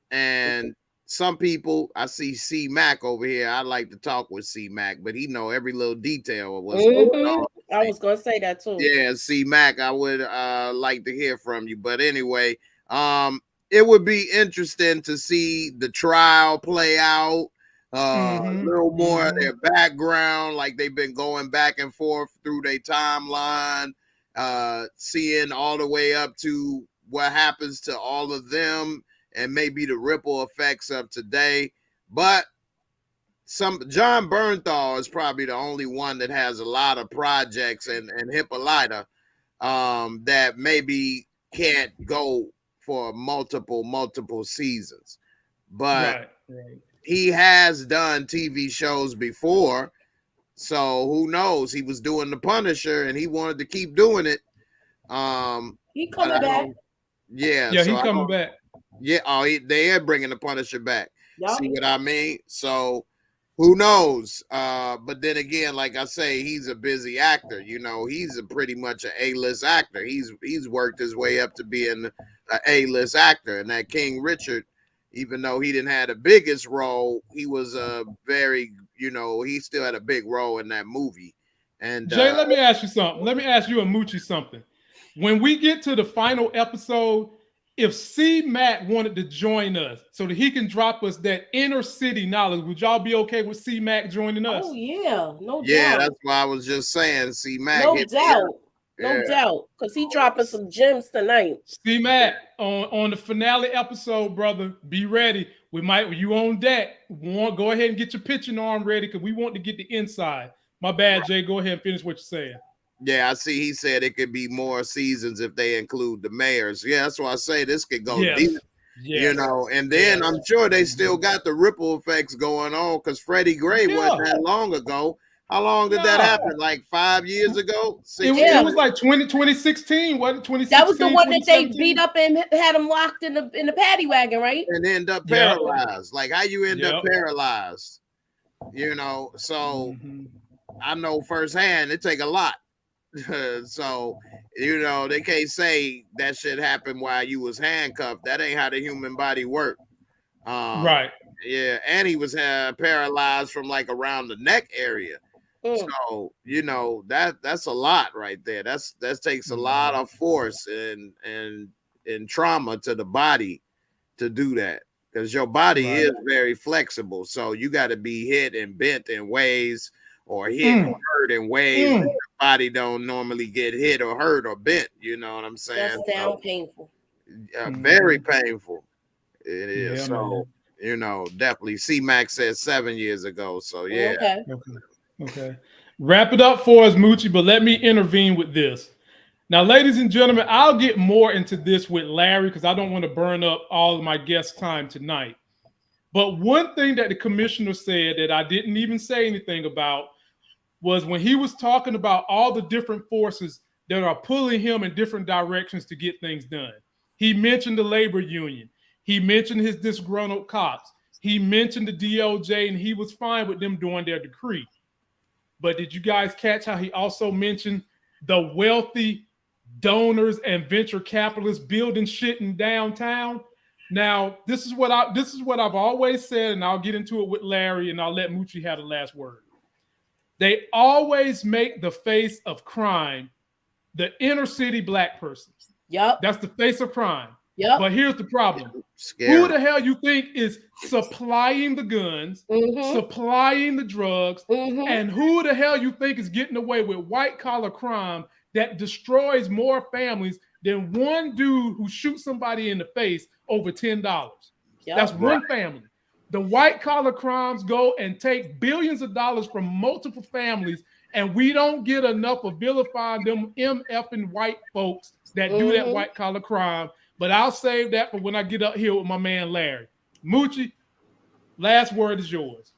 And some people, I see C Mac over here. I like to talk with C Mac, but he know every little detail of what's going on. I was going to say that too. Yeah, C Mac, I would like to hear from you. But anyway, it would be interesting to see the trial play out. A little more of their background, like they've been going back and forth through their timeline, seeing all the way up to what happens to all of them and maybe the ripple effects of today. But John Bernthal is probably the only one that has a lot of projects, and Hippolyta that maybe can't go for multiple seasons. But right. He has done TV shows before, so who knows? He was doing The Punisher, and he wanted to keep doing it. He coming back. Yeah, he so coming back. Yeah, they are bringing The Punisher back. Yep. See what I mean? So who knows? But then again, like I say, he's a busy actor. You know, he's pretty much an A-list actor. He's worked his way up to being an A-list actor, and that King Richard, even though he didn't have the biggest role, he was he still had a big role in that movie. And Jay, let me ask you something. Let me ask you and Moochie something. When we get to the final episode, if C Mac wanted to join us so that he can drop us that inner city knowledge, would y'all be okay with C Mac joining us? Oh yeah, no doubt. Yeah, that's why I was just saying C Mac. No doubt, because he dropping some gems tonight. C Mac on the finale episode, brother. Be ready. You on deck. Go ahead and get your pitching arm ready, because we want to get the inside. My bad, Jay. Go ahead and finish what you're saying. Yeah, I see. He said it could be more seasons if they include the mayors. Yeah, that's why I say this could go deep. Yes. You know, and then I'm sure they still got the ripple effects going on, because Freddie Gray wasn't that long ago. How long did that happen? Like 5 years ago? It was like 2016. Wasn't 2016? That was the one that they beat up and had him locked in the paddy wagon, right? And end up paralyzed. Like, how you end up paralyzed? You know, so I know firsthand it take a lot. So, you know, they can't say that shit happened while you was handcuffed. That ain't how the human body work. Right. Yeah, and he was paralyzed from like around the neck area. So, you know, that's a lot right there. That takes a lot of force and trauma to the body to do that, because your body is very flexible. So you got to be hit and bent in ways, or hit or hurt in ways that your body don't normally get hit or hurt or bent. You know what I'm saying? That's painful. Very painful. It is. Yeah, so, man. you know, definitely. C-Max said 7 years ago. So, yeah. Okay. Wrap it up for us, Moochie, but let me intervene with this. Now, ladies and gentlemen, I'll get more into this with Larry, because I don't want to burn up all of my guest time tonight. But one thing that the commissioner said that I didn't even say anything about was when he was talking about all the different forces that are pulling him in different directions to get things done. He mentioned the labor union. He mentioned his disgruntled cops. He mentioned the DOJ, and he was fine with them doing their decree. But did you guys catch how he also mentioned the wealthy donors and venture capitalists building shit in downtown? Now, this is what I've always said, and I'll get into it with Larry, and I'll let Moochie have the last word. They always make the face of crime the inner city black person. Yep. That's the face of crime. Yep. But here's the problem. Scary. Who the hell you think is supplying the guns, supplying the drugs, and who the hell you think is getting away with white collar crime that destroys more families than one dude who shoots somebody in the face over $10? Yep. That's one family. The white collar crimes go and take billions of dollars from multiple families, and we don't get enough of vilifying them MFing white folks that do that white collar crime. But I'll save that for when I get up here with my man Larry. Moochie, last word is yours.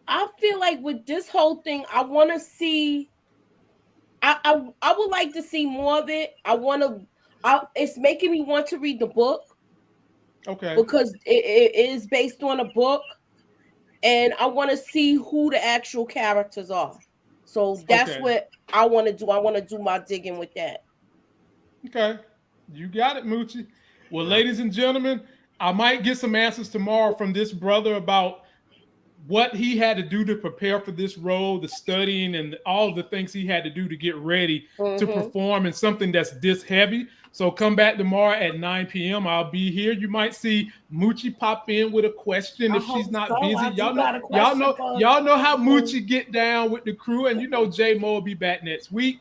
I feel like with this whole thing, I want to see. I would like to see more of it. It's making me want to read the book. Okay. Because it is based on a book, and I want to see who the actual characters are. So that's what I want to do. I want to do my digging with that. Okay. You got it, Moochie. Well, ladies and gentlemen, I might get some answers tomorrow from this brother about what he had to do to prepare for this role, the studying, and all the things he had to do to get ready to perform in something that's this heavy. So come back tomorrow at 9 p.m. I'll be here. You might see Moochie pop in with a question if she's not busy. Y'all know how Moochie get down with the crew, and you know J Mo will be back next week.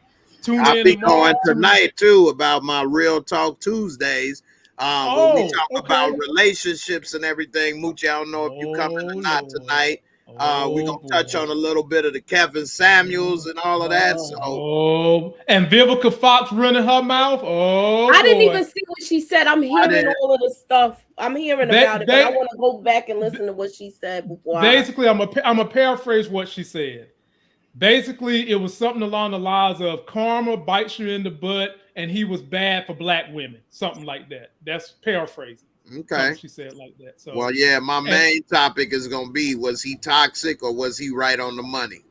I'll be going tonight too about my Real Talk Tuesdays. When we talk about relationships and everything. Moochie, I don't know if you coming or not tonight. We're gonna touch on a little bit of the Kevin Samuels and all of that. So and Vivica Fox running her mouth. I didn't even see what she said. I'm hearing all of the stuff. I'm hearing about it, but I want to go back and listen to what she said before. Basically, I'm a paraphrase what she said. Basically, it was something along the lines of karma bites you in the butt, and he was bad for black women, something like that. That's paraphrasing. Okay, she said like that. So, well, yeah, my main topic is gonna be: was he toxic or was he right on the money?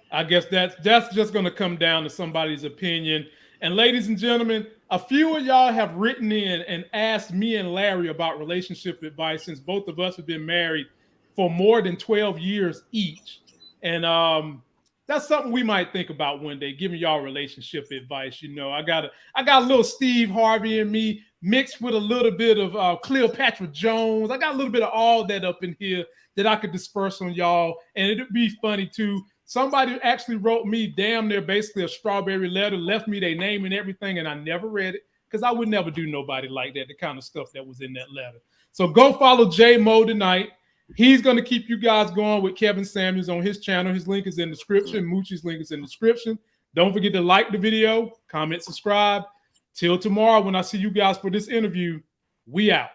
I guess that's just gonna come down to somebody's opinion. And ladies and gentlemen, a few of y'all have written in and asked me and Larry about relationship advice, since both of us have been married for more than 12 years each. And that's something we might think about one day, giving y'all relationship advice. You know, I got a little Steve Harvey in me mixed with a little bit of Cleopatra Jones. I got a little bit of all that up in here that I could disperse on y'all. And it'd be funny too. Somebody actually wrote me damn near basically a strawberry letter, left me their name and everything, and I never read it because I would never do nobody like that, the kind of stuff that was in that letter. So go follow J Mo tonight. He's going to keep you guys going with Kevin Samuels on his channel. His link is in the description. Moochie's link is in the description. Don't forget to like the video, comment, subscribe. Till tomorrow when I see you guys for this interview, we out.